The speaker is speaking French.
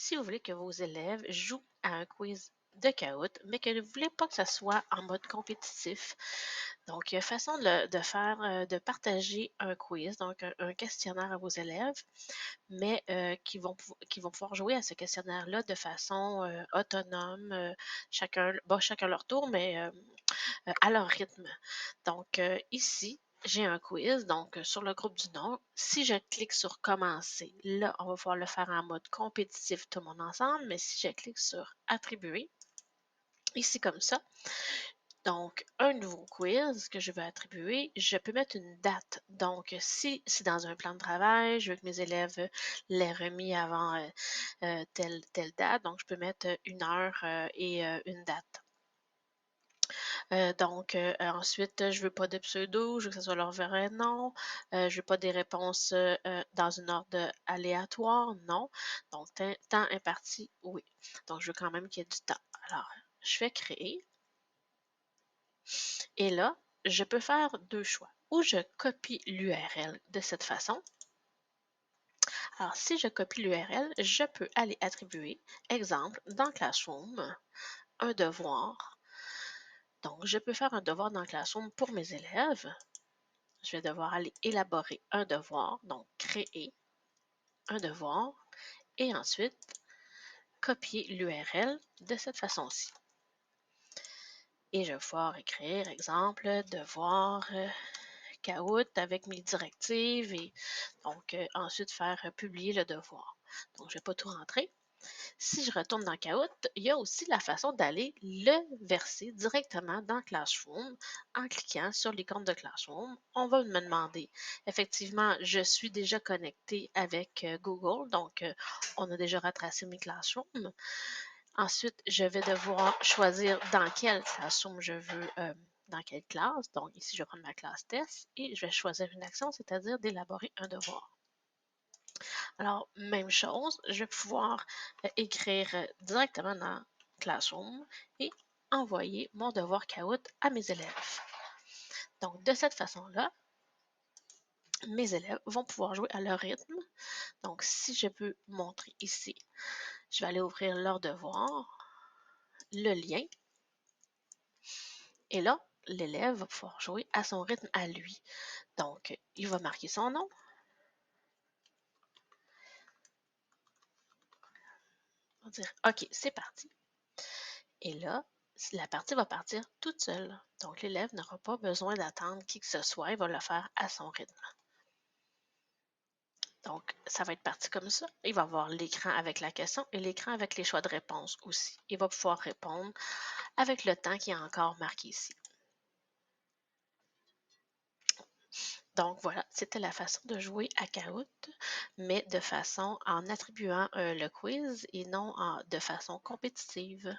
Si vous voulez que vos élèves jouent à un quiz de Kahoot, mais que vous ne voulez pas que ça soit en mode compétitif, donc il y a façon de partager un quiz, donc un questionnaire à vos élèves, mais qui vont pouvoir jouer à ce questionnaire-là de façon autonome, chacun leur tour, mais à leur rythme. Donc, ici, j'ai un quiz, donc sur le groupe du nom. Si je clique sur commencer, là, on va pouvoir le faire en mode compétitif tout le monde ensemble, mais si je clique sur attribuer, ici comme ça, donc un nouveau quiz que je veux attribuer, je peux mettre une date. Donc, si c'est dans un plan de travail, je veux que mes élèves l'aient remis avant telle date, donc je peux mettre une heure et une date. Ensuite, je veux pas de pseudo, je veux que ce soit leur vrai nom. Je veux pas des réponses, dans une ordre aléatoire, non. Donc temps imparti, oui. Donc je veux quand même qu'il y ait du temps. Alors, je fais créer et là, je peux faire 2 choix. Ou je copie l'URL de cette façon. Alors, si je copie l'URL, je peux aller attribuer, exemple, dans Classroom, un devoir. Donc, je peux faire un devoir dans Classroom pour mes élèves. Je vais devoir aller élaborer un devoir, donc créer un devoir, et ensuite copier l'URL de cette façon-ci. Et je vais pouvoir écrire, exemple, devoir Kahoot avec mes directives et donc ensuite faire publier le devoir. Donc, je ne vais pas tout rentrer. Si je retourne dans Kahoot, il y a aussi la façon d'aller le verser directement dans Classroom en cliquant sur l'icône de Classroom. On va me demander, effectivement, je suis déjà connecté avec Google, donc on a déjà retracé mes Classrooms. Ensuite, je vais devoir choisir dans quel Classroom je veux, dans quelle classe. Donc ici, je vais prendre ma classe test et je vais choisir une action, c'est-à-dire d'élaborer un devoir. Alors, même chose, je vais pouvoir écrire directement dans Classroom et envoyer mon devoir Kahoot à mes élèves. Donc, de cette façon-là, mes élèves vont pouvoir jouer à leur rythme. Donc, si je peux montrer ici, je vais aller ouvrir leur devoir, le lien, et là, l'élève va pouvoir jouer à son rythme à lui. Donc, il va marquer son nom. On va dire OK, c'est parti. Et là, la partie va partir toute seule. Donc, l'élève n'aura pas besoin d'attendre qui que ce soit. Il va le faire à son rythme. Donc, ça va être parti comme ça. Il va avoir l'écran avec la question et l'écran avec les choix de réponse aussi. Il va pouvoir répondre avec le temps qui est encore marqué ici. Donc voilà, c'était la façon de jouer à Kahoot, mais de façon en attribuant le quiz et non de façon compétitive.